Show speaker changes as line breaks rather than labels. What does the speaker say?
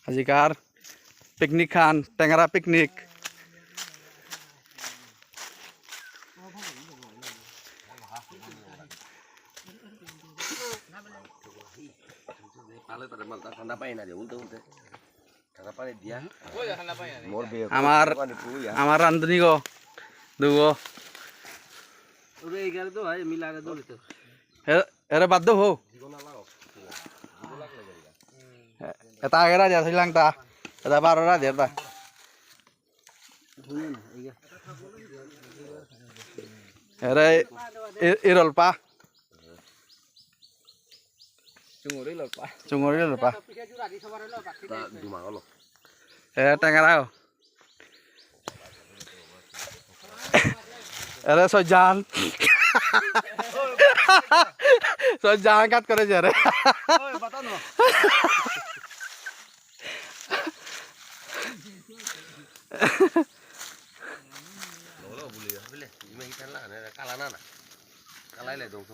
আজিকার পিকনিক খান টেঙারা পিকনিক আমার আমার রান্ধনি গো দুগো এরে বাদ দেবো এটা আগে রাজা শ্রীলঙ্কা এটা 12 রাজা এটা এরে ইরলপা চুঙরি লপা টেঙারা এরে সজ্জান সজ্জান কাট করে যারে কালা না কালাই লাই দong